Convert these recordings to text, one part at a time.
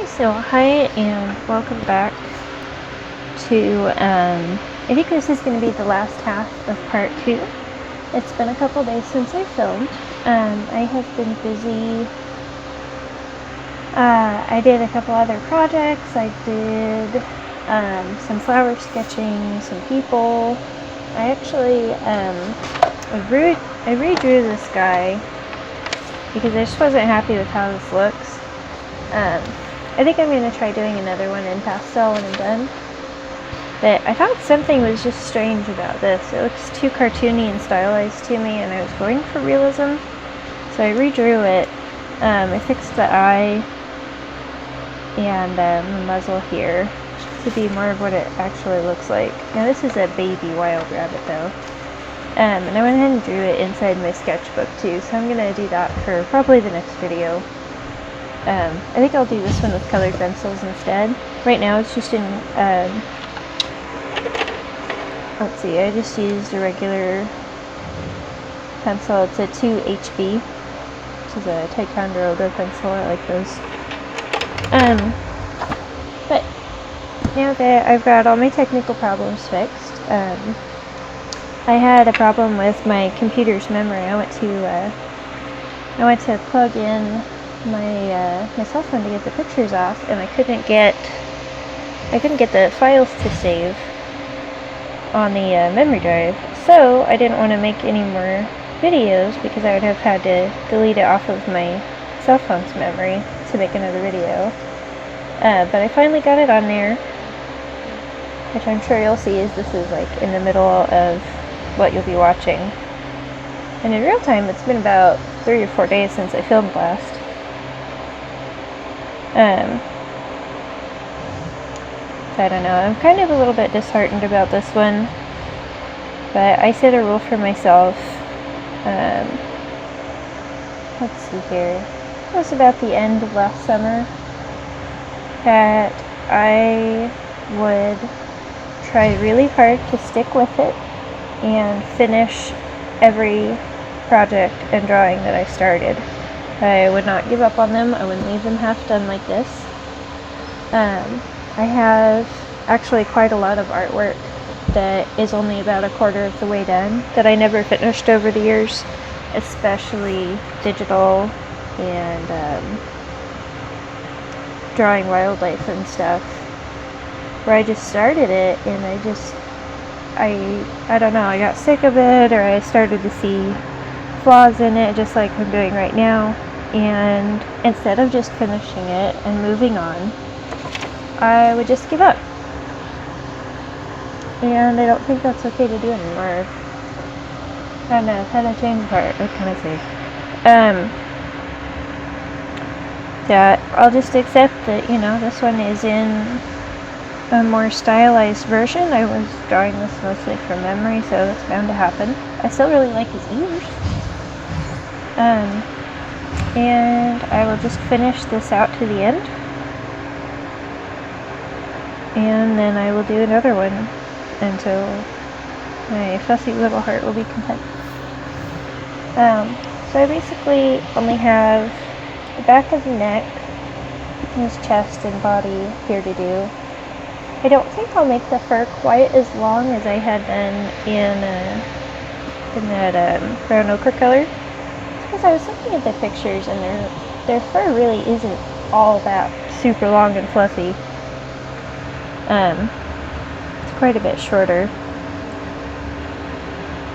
So hi and welcome back to, I think this is going to be the last half of part 2. It's been a couple days since I filmed. I have been busy. I did a couple other projects. I did some flower sketching, some people. I actually, I redrew this guy because I just wasn't happy with how this looks. I think I'm going to try doing another one in pastel when I'm done. But I thought something was just strange about this. It looks too cartoony and stylized to me, and I was going for realism. So I redrew it. I fixed the eye and the muzzle here to be more of what it actually looks like. Now this is a baby wild rabbit though. And I went ahead and drew it inside my sketchbook too, so I'm going to do that for probably the next video. I think I'll do this one with colored pencils instead. Right now it's just in, let's see, I just used a regular pencil. It's a 2HB, which is a Ticonderoga pencil. I like those. But now that I've got all my technical problems fixed, I had a problem with my computer's memory. I went to plug in my cell phone to get the pictures off, and I couldn't get the files to save on the memory drive. So I didn't want to make any more videos because I would have had to delete it off of my cell phone's memory to make another video. But I finally got it on there, which I'm sure you'll see, is this is like in the middle of what you'll be watching. And in real time, it's been about 3 or 4 days since I filmed last. So I don't know, I'm kind of a little bit disheartened about this one, but I set a rule for myself. Let's see here, it was about the end of last summer that I would try really hard to stick with it and finish every project and drawing that I started. I would not give up on them. I wouldn't leave them half done like this. I have actually quite a lot of artwork that is only about a quarter of the way done that I never finished over the years, especially digital and drawing wildlife and stuff, where I just started it and I don't know, I got sick of it, or I started to see flaws in it, just like I'm doing right now, and instead of just finishing it and moving on, I would just give up. And I don't think that's okay to do anymore. I don't know, kind of change of heart, what can I say? That I'll just accept that, you know, this one is in a more stylized version. I was drawing this mostly from memory, so that's bound to happen. I still really like his ears. And I will just finish this out to the end, and then I will do another one until my fussy little heart will be content. So I basically only have the back of the neck, his chest and body here to do. I don't think I'll make the fur quite as long as I had done in that brown ochre color. Because I was looking at the pictures, and their fur really isn't all that super long and fluffy. It's quite a bit shorter.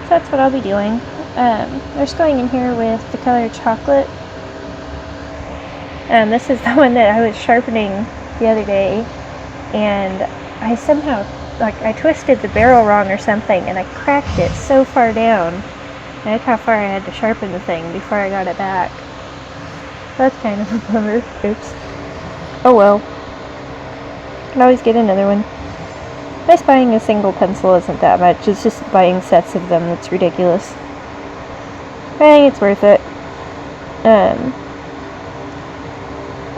So that's what I'll be doing. I'm just going in here with the color chocolate. This is the one that I was sharpening the other day, and I somehow, I twisted the barrel wrong or something, and I cracked it so far down. And look how far I had to sharpen the thing before I got it back. That's kind of a bummer. Oops. Oh well. Can always get another one. I guess buying a single pencil isn't that much. It's just buying sets of them that's ridiculous. But I think it's worth it.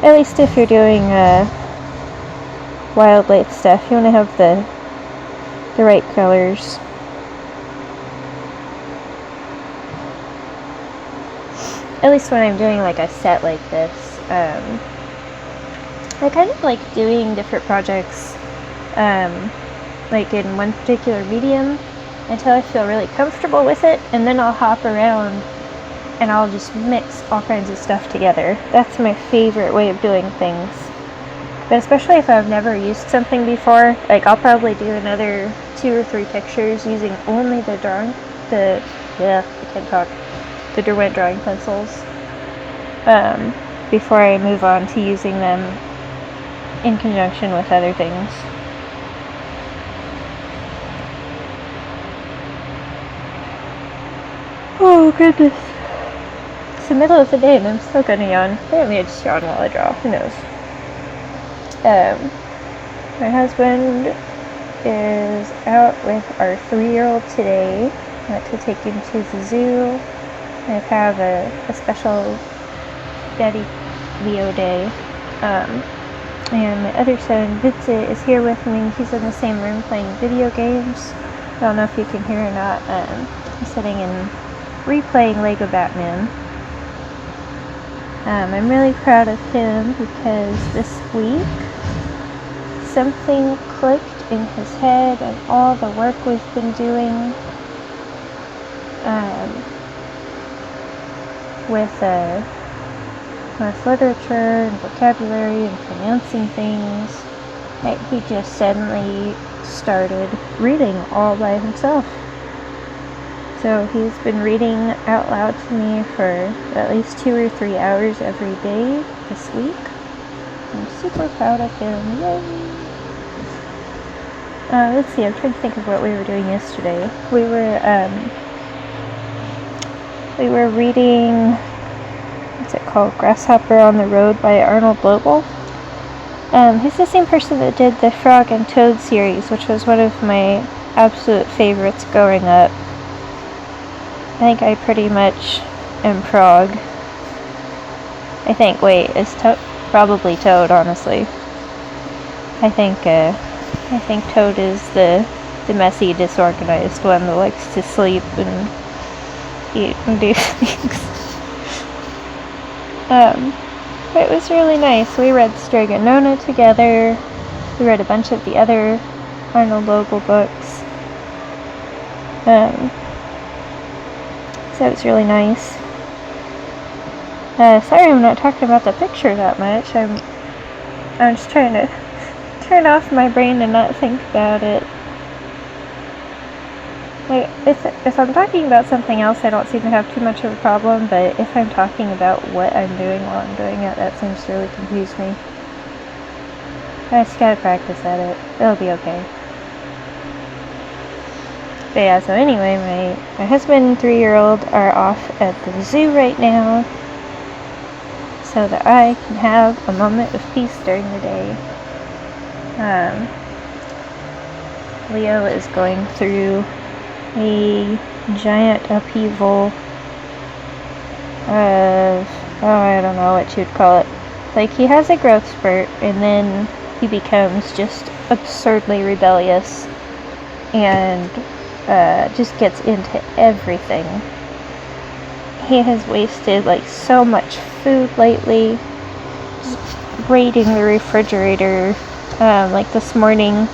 At least if you're doing wildlife stuff, you want to have the right colors. At least when I'm doing like a set like this, I kind of like doing different projects like in one particular medium until I feel really comfortable with it, and then I'll hop around and I'll just mix all kinds of stuff together. That's my favorite way of doing things. But especially if I've never used something before, like I'll probably do another 2 or 3 pictures using only the Derwent drawing pencils before I move on to using them in conjunction with other things. Oh goodness. It's the middle of the day and I'm still gonna yawn. Apparently I just yawn while I draw. Who knows? My husband is out with our 3-year-old today. I went to take him to the zoo. I have a special Daddy Leo day. And my other son, Vincent, is here with me. He's in the same room playing video games. I don't know if you can hear or not. He's sitting and replaying Lego Batman. I'm really proud of him because this week something clicked in his head and all the work we've been doing with literature and vocabulary and pronouncing things, that he just suddenly started reading all by himself. So he's been reading out loud to me for at least 2 or 3 hours every day this week. I'm super proud of him. Yay! Let's see, I'm trying to think of what we were doing yesterday. We were reading, what's it called? Grasshopper on the Road by Arnold Lobel. He's the same person that did the Frog and Toad series, which was one of my absolute favorites growing up. I think I pretty much am Frog. I think, wait, is probably Toad, honestly. I think Toad is the messy, disorganized one that likes to sleep and eat and do things. But it was really nice. We read Strega Nona together. We read a bunch of the other Arnold Lobel books. So it was really nice. Sorry I'm not talking about the picture that much. I'm just trying to turn off my brain and not think about it. Like, if I'm talking about something else, I don't seem to have too much of a problem, but if I'm talking about what I'm doing while I'm doing it, that seems to really confuse me. I just gotta practice at it. It'll be okay. But yeah, so anyway, my husband and 3-year-old are off at the zoo right now, so that I can have a moment of peace during the day. Leo is going through a giant upheaval of, I don't know what you'd call it. Like, he has a growth spurt, and then he becomes just absurdly rebellious, and just gets into everything. He has wasted, like, so much food lately, just raiding the refrigerator. Like this morning,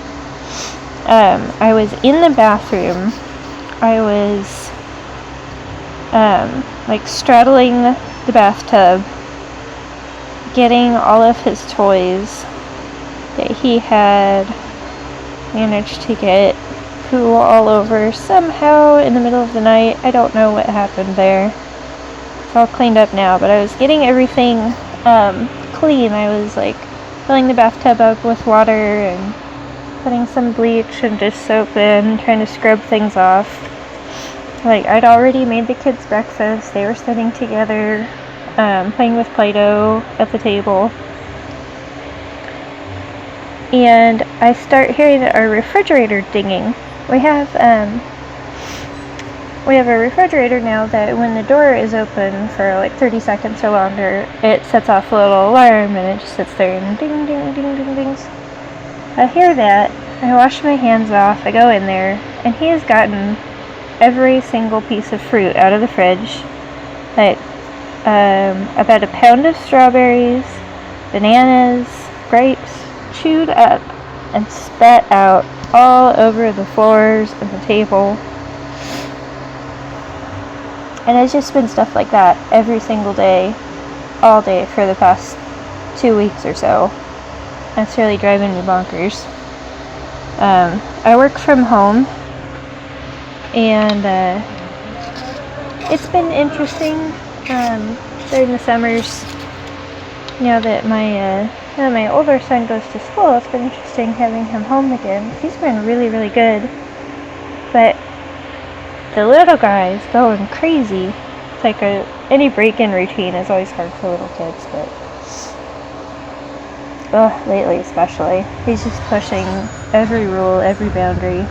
I was in the bathroom. I was like straddling the bathtub, getting all of his toys that he had managed to get poo all over somehow in the middle of the night. I don't know what happened there. It's all cleaned up now, but I was getting everything clean. I was like filling the bathtub up with water and putting some bleach and dish soap in, trying to scrub things off. Like, I'd already made the kids breakfast. They were sitting together, playing with Play-Doh at the table. And I start hearing our refrigerator dinging. We have a refrigerator now that when the door is open for like 30 seconds or longer, it sets off a little alarm and it just sits there and ding, ding, ding, ding, dings. I hear that. I wash my hands off. I go in there, and he has gotten every single piece of fruit out of the fridge. Like, about a pound of strawberries, bananas, grapes chewed up and spat out all over the floors and the table. And it's just been stuff like that every single day, all day for the past 2 weeks or so. That's really driving me bonkers. I work from home, and it's been interesting during the summers. Now that my older son goes to school, it's been interesting having him home again. He's been really, really good, but the little guy is going crazy. It's like any break-in routine is always hard for little kids, but lately especially, he's just pushing every rule, every boundary.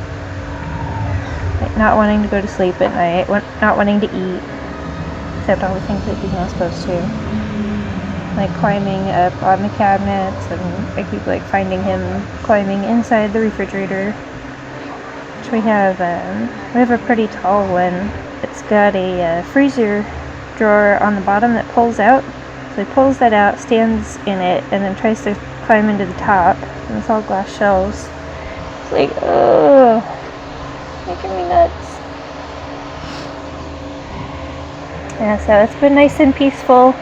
Like not wanting to go to sleep at night, not wanting to eat, except all the things that he's not supposed to. Like climbing up on the cabinets, and I keep like finding him climbing inside the refrigerator. Which we have a pretty tall one. It's got a freezer drawer on the bottom that pulls out. So he pulls that out, stands in it, and then tries to climb into the top. And it's all glass shelves. It's like, ugh, making me nuts. Yeah, so it's been nice and peaceful.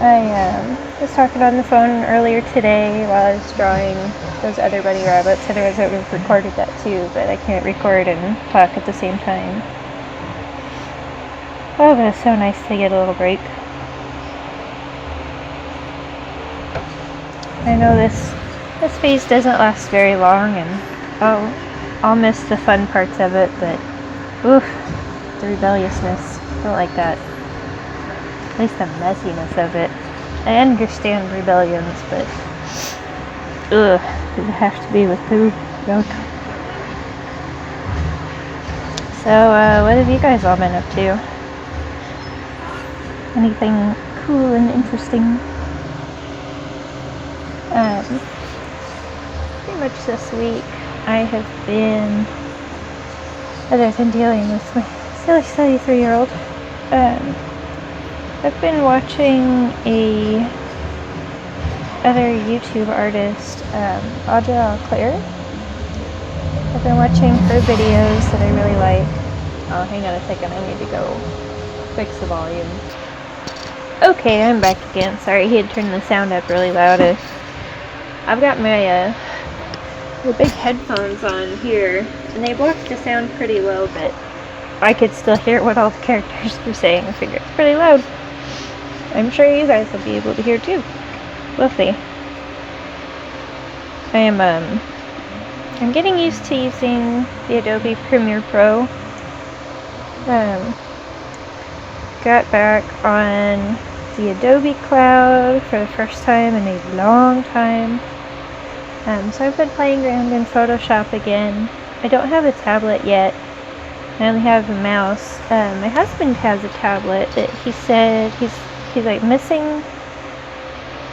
I was talking on the phone earlier today while I was drawing those other bunny rabbits. Otherwise I would have recorded that too, but I can't record and talk at the same time. Oh, but it's so nice to get a little break. I know this phase doesn't last very long, and I'll miss the fun parts of it, but oof, the rebelliousness. I don't like that. At least the messiness of it. I understand rebellions, but ugh, does it have to be with poo? Yuck. So, what have you guys all been up to? Anything cool and interesting? Pretty much this week I have been, other than dealing with my silly 3-year-old, I've been watching other YouTube artist, Audra Claire. I've been watching her videos that I really like. Oh, hang on a second, I need to go fix the volume. Okay, I'm back again. Sorry, he had turned the sound up really loud. I've got my the big headphones on here, and they block the sound pretty low, but I could still hear what all the characters were saying. I figure it's pretty loud. I'm sure you guys will be able to hear too. We'll see. I'm getting used to using the Adobe Premiere Pro. Got back on the Adobe Cloud for the first time in a long time. So I've been playing around in Photoshop again. I don't have a tablet yet. I only have a mouse. My husband has a tablet, but he said he's like missing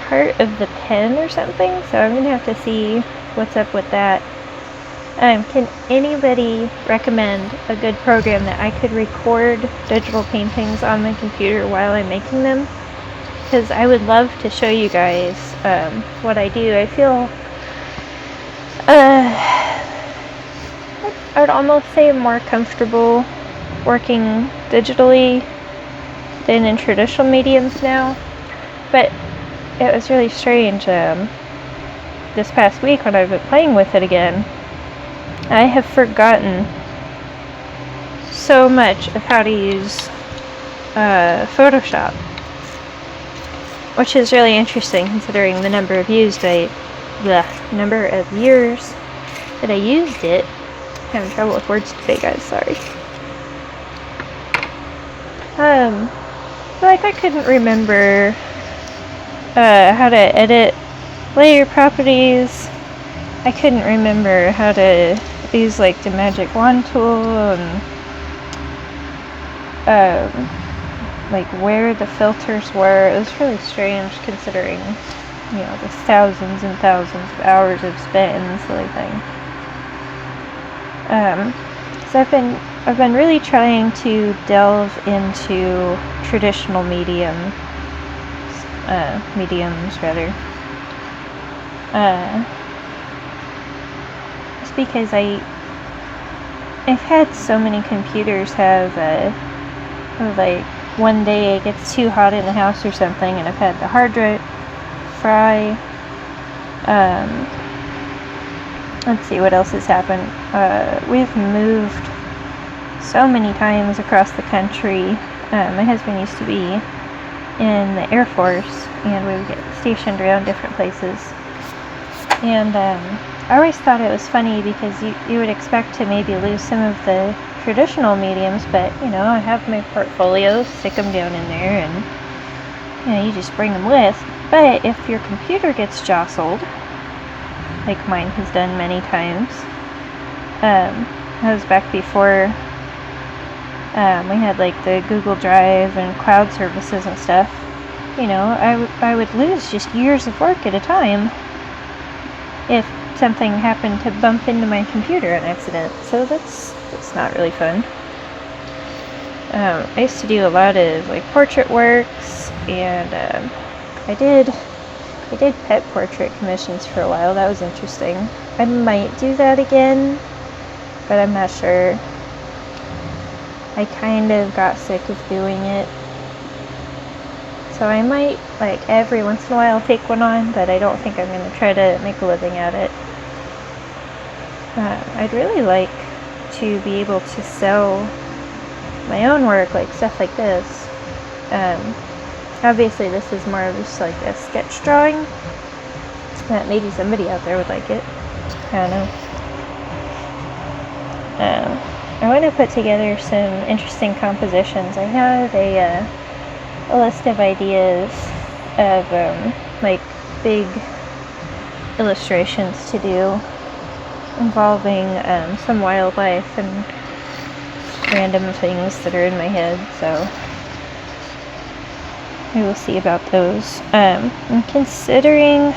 part of the pen or something, so I'm gonna have to see what's up with that. Can anybody recommend a good program that I could record digital paintings on my computer while I'm making them? Because I would love to show you guys what I do. I feel I would almost say I'm more comfortable working digitally than in traditional mediums now, but it was really strange this past week when I've been playing with it again. I have forgotten so much of how to use Photoshop, which is really interesting considering the number of years that I used it. I'm having trouble with words today, guys, sorry. Like I couldn't remember how to edit layer properties. I couldn't remember how to use like the magic wand tool and like where the filters were. It was really strange considering, you know, the thousands and thousands of hours I've spent in this silly thing. So I've been really trying to delve into traditional medium mediums rather. It's because I've had so many computers have like one day it gets too hot in the house or something, and I've had the hard drive fry. Let's see what else has happened. We've moved so many times across the country. My husband used to be in the Air Force, and we would get stationed around different places. And I always thought it was funny because you would expect to maybe lose some of the traditional mediums, but I have my portfolio, stick them down in there, and you just bring them with. But if your computer gets jostled, like mine has done many times, that was back before we had like the Google Drive and cloud services and stuff. I would lose just years of work at a time if something happened to bump into my computer on accident. So that's not really fun. I used to do a lot of like portrait works, and I did pet portrait commissions for a while. That was interesting. I might do that again, but I'm not sure. I kind of got sick of doing it. So I might, like, every once in a while take one on, but I don't think I'm going to try to make a living at it. I'd really like to be able to sell my own work, like stuff like this. Obviously this is more of just like a sketch drawing, that maybe somebody out there would like it. I don't know. I want to put together some interesting compositions. I have a list of ideas of like big illustrations to do involving some wildlife and random things that are in my head, so we will see about those. I'm considering,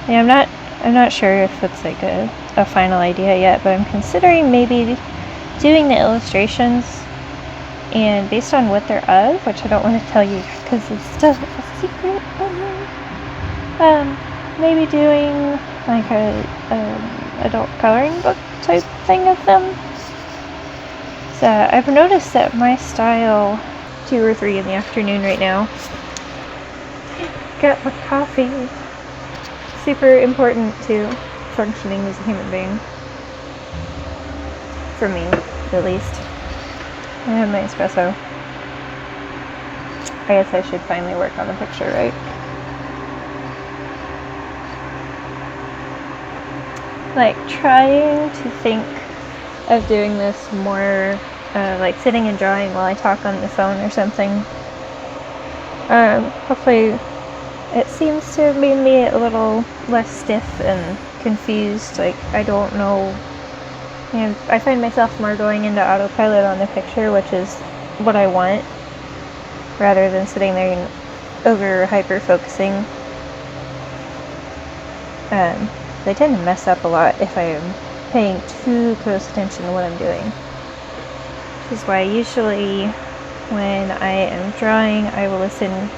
I'm not sure if it's like a final idea yet, but I'm considering maybe doing the illustrations, and based on what they're of, which I don't want to tell you because it's still a secret, maybe doing like a adult coloring book type thing of them. So I've noticed that my style, 2 or 3 in the afternoon right now, got my coffee. Super important to functioning as a human being. For me, at least. I have my espresso. I guess I should finally work on the picture, right? Like, trying to think of doing this more, like sitting and drawing while I talk on the phone or something. Hopefully it seems to have made me a little less stiff and confused. Like, I don't know. I find myself more going into autopilot on the picture, which is what I want, rather than sitting there and over hyper focusing. They tend to mess up a lot if I am paying too close attention to what I'm doing. Which is why usually when I am drawing, I will listen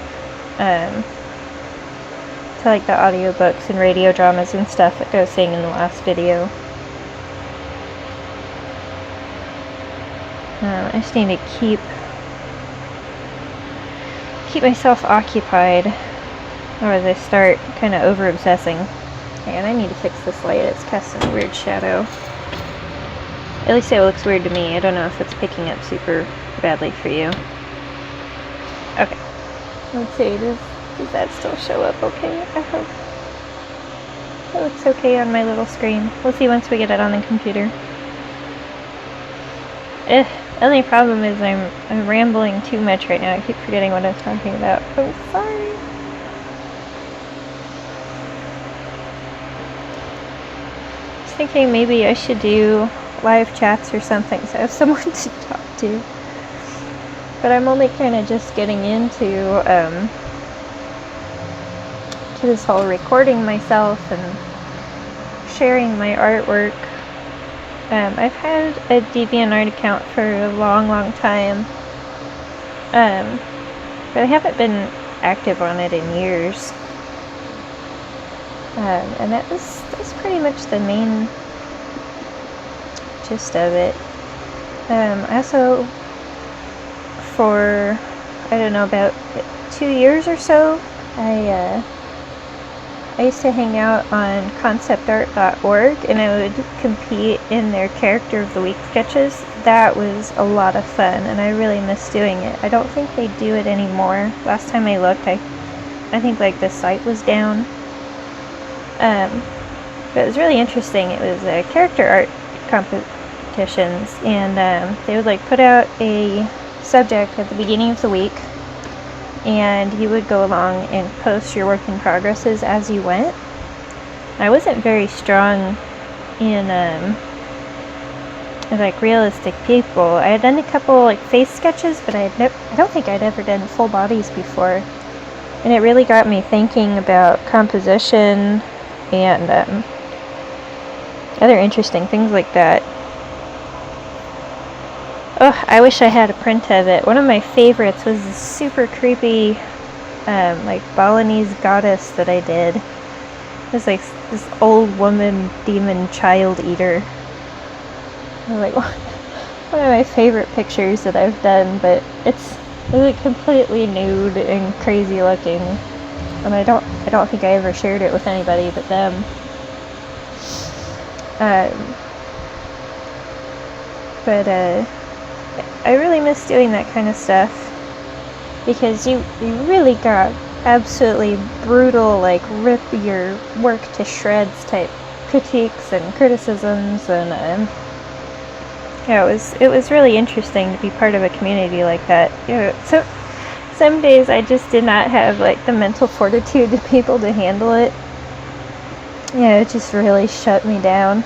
to like the audiobooks and radio dramas and stuff that I was saying in the last video. I just need to keep myself occupied, or as I start kind of over obsessing. And I need to fix this light. It's casting a weird shadow. At least it looks weird to me. I don't know if it's picking up super badly for you. Okay. Let's see. Does that still show up okay? I hope it looks okay on my little screen. We'll see once we get it on the computer. The only problem is I'm rambling too much right now. I keep forgetting what I was talking about. I'm sorry. I was thinking maybe I should do live chats or something so I have someone to talk to. But I'm only kind of just getting into to this whole recording myself and sharing my artwork. I've had a DeviantArt account for a long time, but I haven't been active on it in years. And that's pretty much the main gist of it. I also, for, I don't know, about 2 years or so, I used to hang out on conceptart.org, and I would compete in their Character of the Week sketches. That was a lot of fun, and I really miss doing it. I don't think they do it anymore. Last time I looked, I think like the site was down. But it was really interesting. It was character art competitions, and they would like put out a subject at the beginning of the week, and you would go along and post your work in progresses as you went. I wasn't very strong in like realistic people. I had done a couple like face sketches, but I don't think I'd ever done full bodies before, and it really got me thinking about composition and other interesting things like that. Oh, I wish I had a print of it. One of my favorites was this super creepy like Balinese goddess that I did. It was like this old woman demon child eater. It was like one of my favorite pictures that I've done, but it's like completely nude and crazy looking, and I don't think I ever shared it with anybody but them. But I really miss doing that kind of stuff, because you really got absolutely brutal, like rip your work to shreds type critiques and criticisms, and yeah, it was really interesting to be part of a community like that. You know, so some days I just did not have like the mental fortitude to be able to handle it. Yeah, it just really shut me down.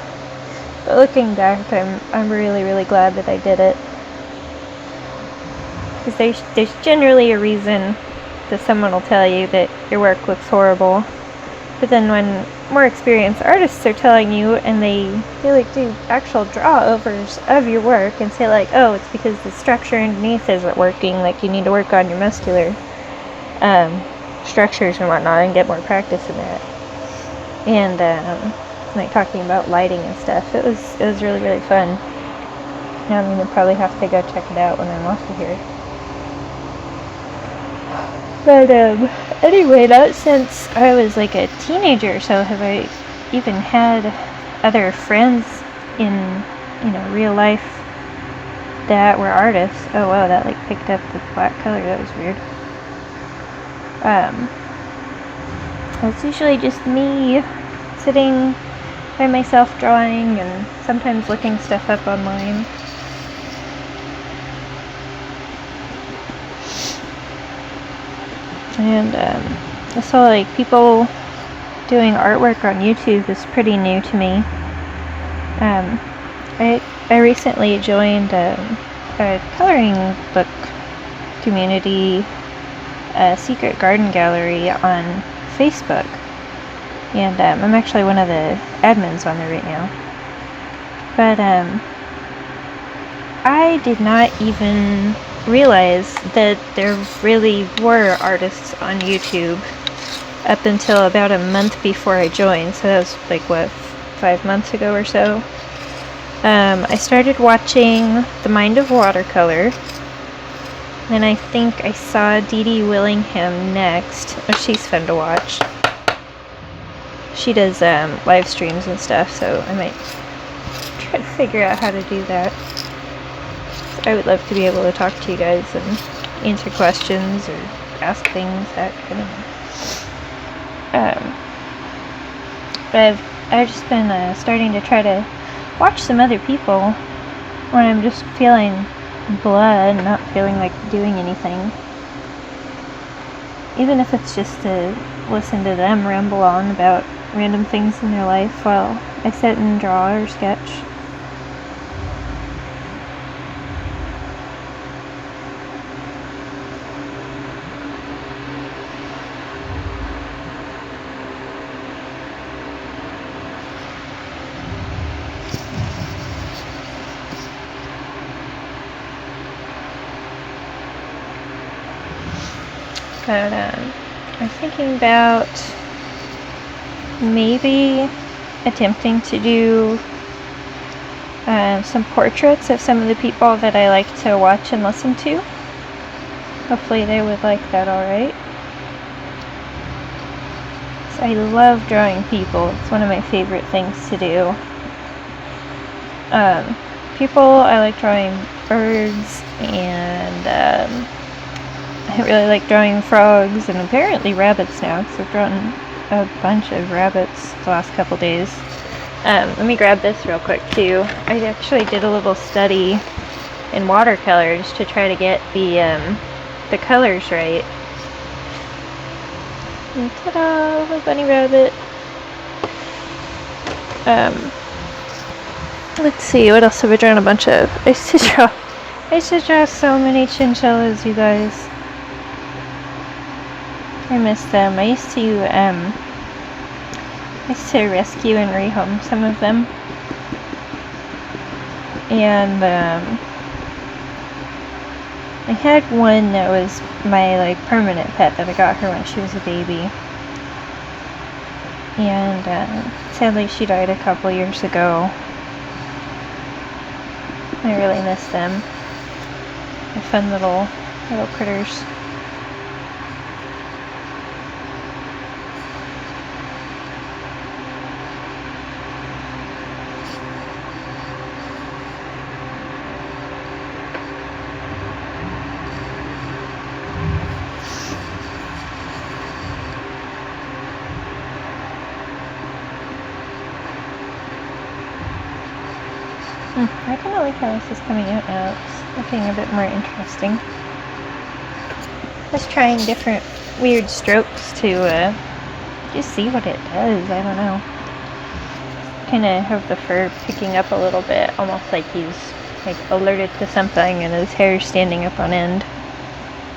But looking back, I'm really glad that I did it, because there's generally a reason that someone will tell you that your work looks horrible. But then when more experienced artists are telling you, and they like do actual draw-overs of your work and say like, oh, it's because the structure underneath isn't working, like you need to work on your muscular structures and whatnot and get more practice in that. And like talking about lighting and stuff, it was really fun. Now I'm gonna probably have to go check it out when I'm off of here. But anyway, not since I was like a teenager or so have I even had other friends in, you know, real life that were artists. Oh wow, that like picked up the black color. That was weird. It's usually just me sitting by myself drawing, and sometimes looking stuff up online. And I saw like people doing artwork on YouTube is pretty new to me. I recently joined a coloring book community, a secret garden gallery on Facebook, and I'm actually one of the admins on there right now. But I did not even realize that there really were artists on YouTube up until about a month before I joined. So that was like, what, 5 months ago or so. I started watching The Mind of Watercolor, and I think I saw Dee Dee Willingham next. Oh, she's fun to watch. She does live streams and stuff, so I might try to figure out how to do that. I would love to be able to talk to you guys and answer questions or ask things, that kind of thing. But I've just been starting to try to watch some other people when I'm just feeling blah and not feeling like doing anything. Even if it's just to listen to them ramble on about random things in their life while I sit and draw or sketch. But I'm thinking about maybe attempting to do some portraits of some of the people that I like to watch and listen to. Hopefully they would like that alright. So I love drawing people. It's one of my favorite things to do. People, I like drawing birds, and I really like drawing frogs and apparently rabbits now, because I've drawn a bunch of rabbits the last couple days. Let me grab this real quick too. I actually did a little study in watercolors to try to get the colors right. And ta-da! A bunny rabbit. Let's see, what else have I drawn a bunch of? I used to draw so many chinchillas, you guys. I miss them. I used to rescue and rehome some of them. And I had one that was my permanent pet that I got her when she was a baby. And sadly she died a couple years ago. I really miss them. They're fun little critters. I kind of like how this is coming out now. It's looking a bit more interesting. Just trying different weird strokes to just see what it does. I don't know. Kind of have the fur picking up a little bit, almost like he's alerted to something, and his hair's standing up on end.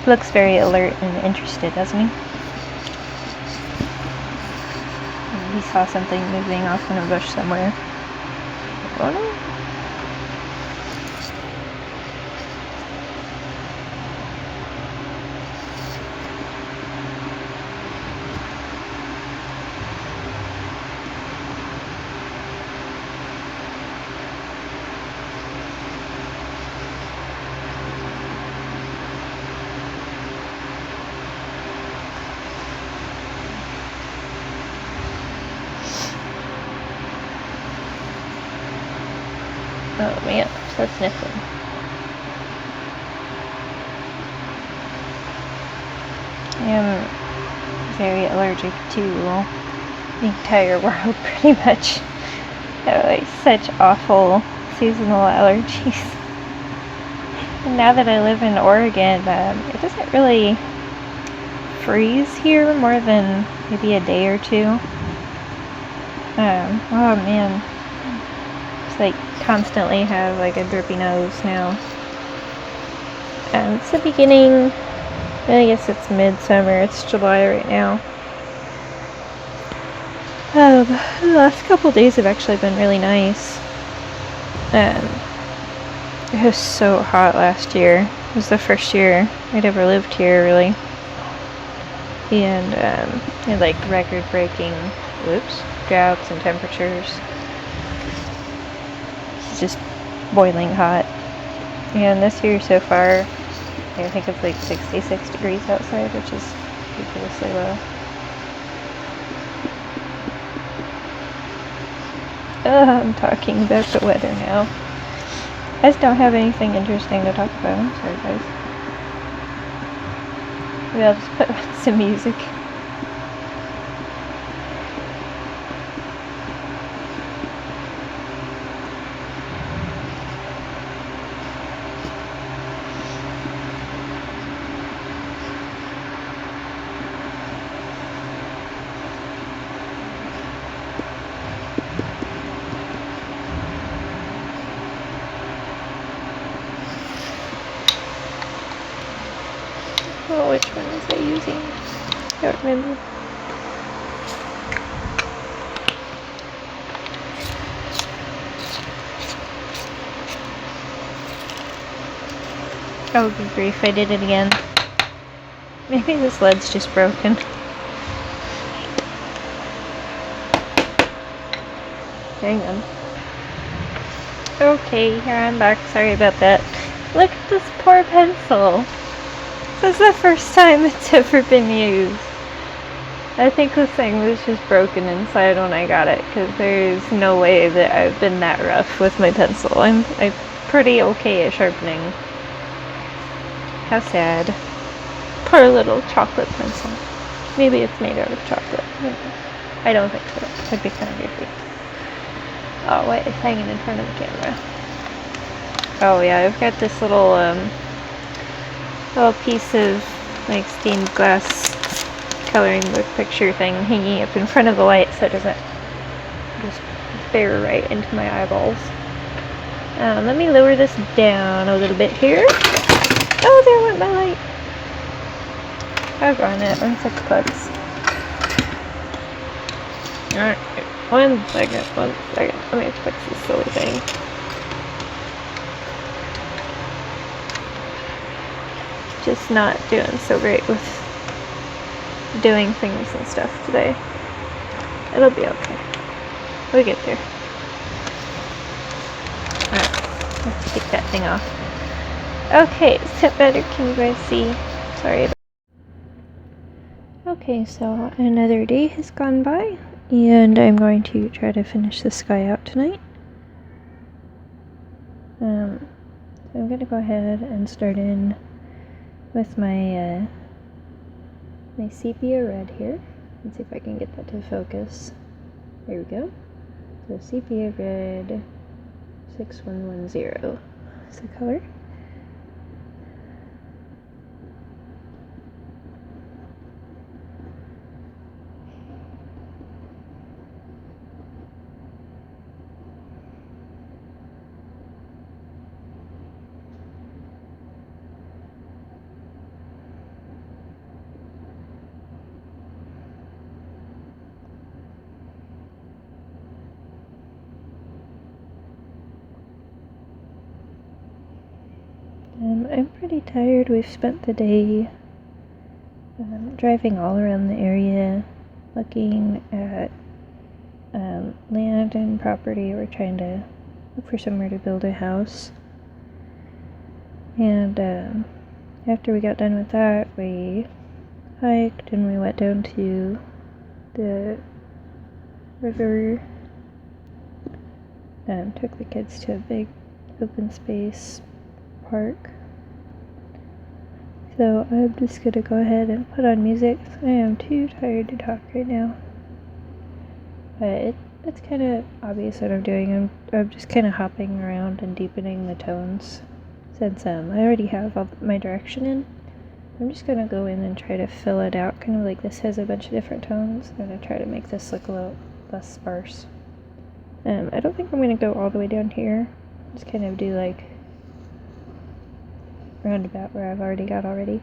He looks very alert and interested, doesn't he? He saw something moving off in a bush somewhere. Oh no. Oh man, so sniffling. I am very allergic to the entire world, pretty much. I have such awful seasonal allergies. And now that I live in Oregon, it doesn't really freeze here more than maybe a day or two. Oh man. Just constantly have a drippy nose now. It's the beginning, I guess it's midsummer, it's July right now. The last couple days have actually been really nice. It was so hot last year. It was the first year I'd ever lived here, really. And it had record-breaking droughts and temperatures. It's just boiling hot. And this year so far, I think it's 66 degrees outside, which is ridiculously low. I'm talking about the weather now. I just don't have anything interesting to talk about. I'm sorry, guys. Maybe I'll just put on some music. Oh, which one was I using? I don't remember. Oh, good grief, I did it again. Maybe this lead's just broken. Hang on. Okay, here I'm back. Sorry about that. Look at this poor pencil. This is the first time it's ever been used. I think this thing was just broken inside when I got it, because there's no way that I've been that rough with my pencil. I'm pretty okay at sharpening. How sad. Poor little chocolate pencil. Maybe it's made out of chocolate. I don't think so. That'd be kind of goofy. Oh, wait, it's hanging in front of the camera. Oh yeah, I've got this little piece of like stained glass coloring book picture thing hanging up in front of the light so it doesn't just bear right into my eyeballs. Let me lower this down a little bit here. Oh, there went my light. I've run it on 6 bucks. Alright, one second. Let me fix this silly thing. Just not doing so great with doing things and stuff today. It'll be okay. We'll get there. Alright, let's take that thing off. Okay, is that better? Can you guys see? Sorry. Okay, so another day has gone by, and I'm going to try to finish this guy out tonight. So I'm going to go ahead and start in with my my sepia red here. Let's see if I can get that to focus. There we go. So sepia red 6110 is the color. I'm pretty tired. We've spent the day driving all around the area, looking at land and property. We're trying to look for somewhere to build a house. And after we got done with that, we hiked and we went down to the river. Took the kids to a big open space park. So I'm just gonna go ahead and put on music. I am too tired to talk right now. But it's kind of obvious what I'm doing. I'm just kind of hopping around and deepening the tones. Since I already have all my direction in, I'm just gonna go in and try to fill it out. Kind of like this has a bunch of different tones. I'm gonna try to make this look a little less sparse. I don't think I'm gonna go all the way down here. Just kind of do like roundabout where I've already got already.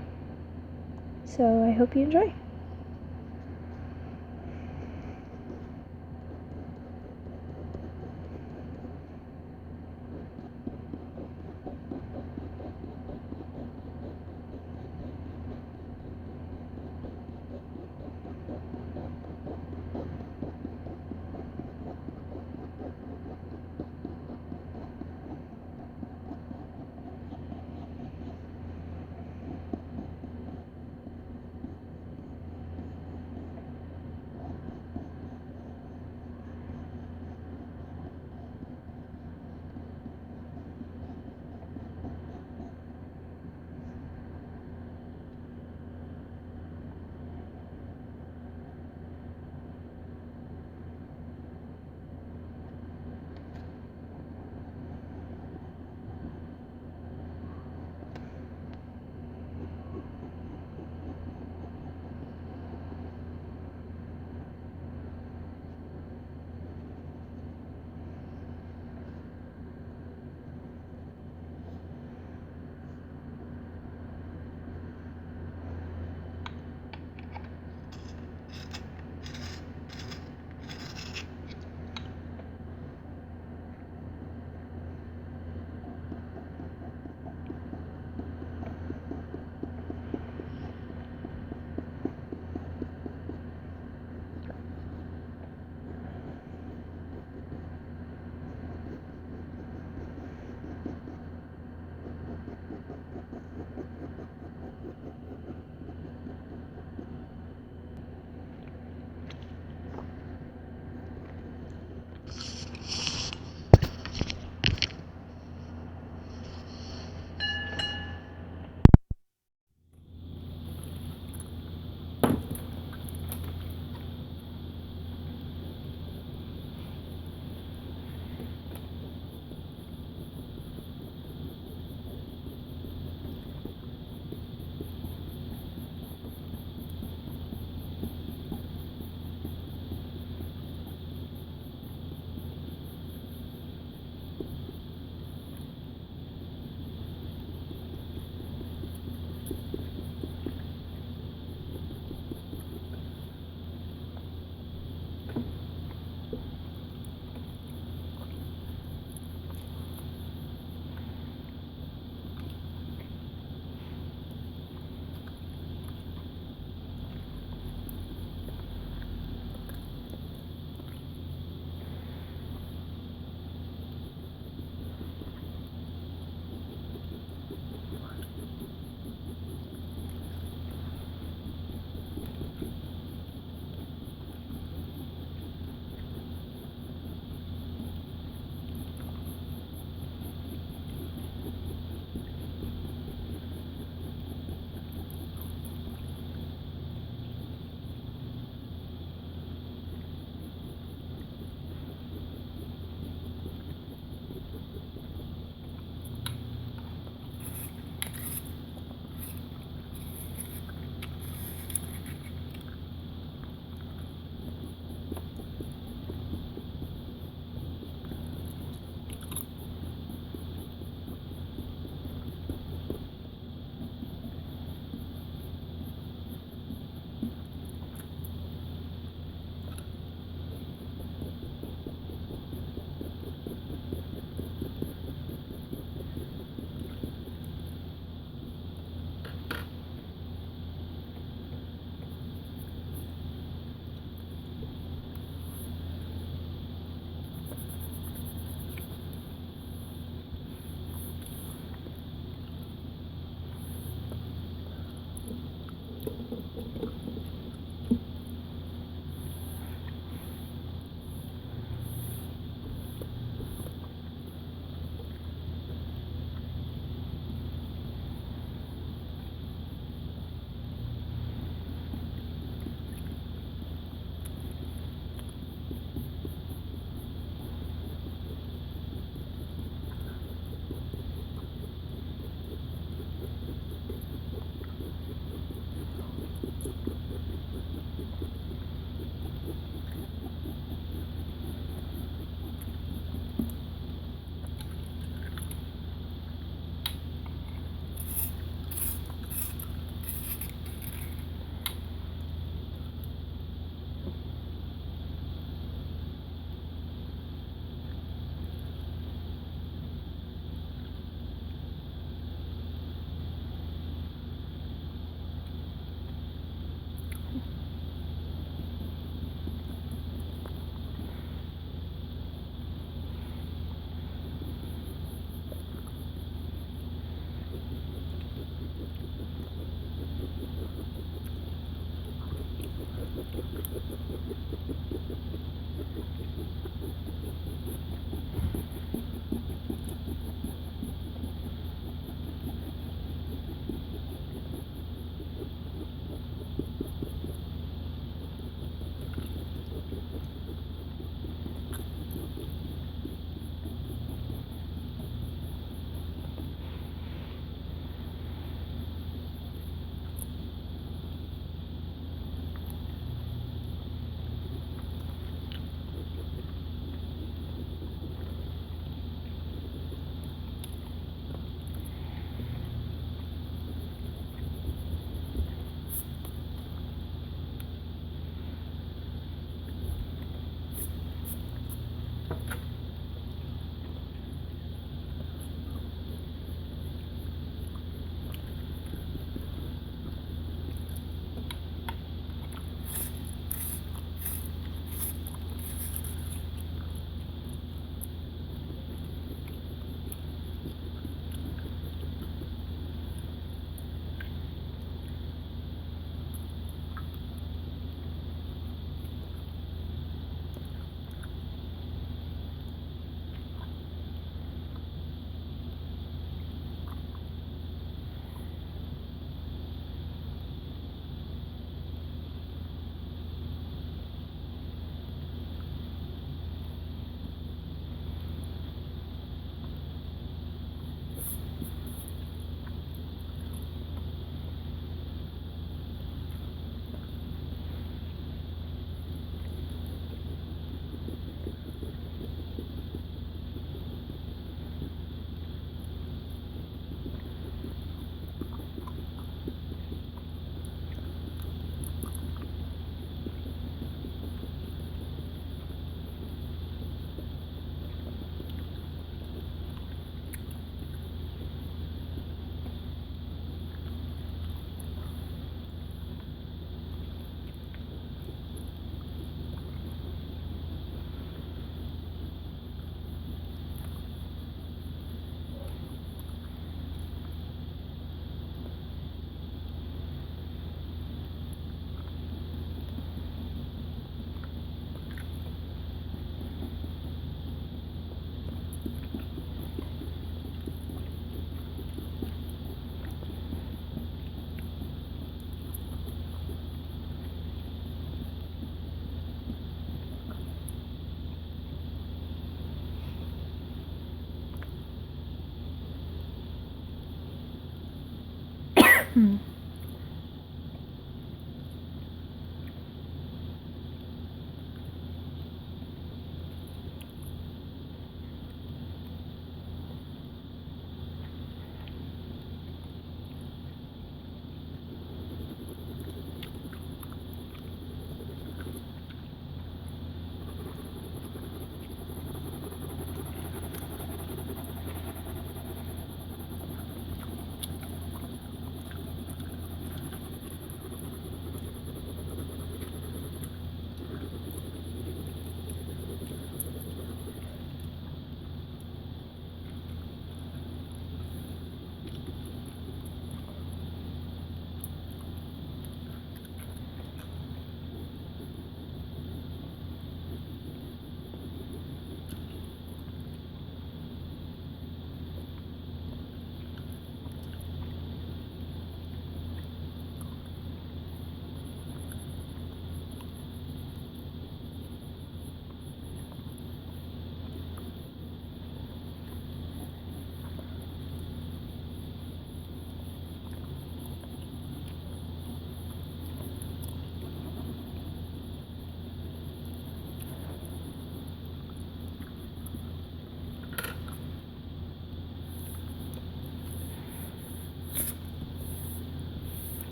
So I hope you enjoy.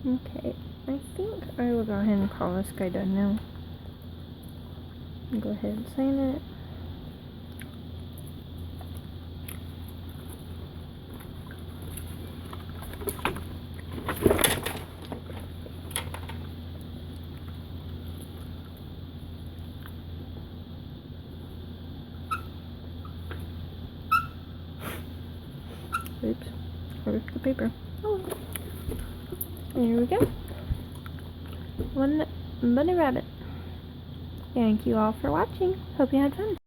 Okay, I think I will go ahead and call this guy done now. Go ahead and sign it. Oops. I ripped the paper. Oh. There we go. One bunny rabbit. Thank you all for watching. Hope you had fun.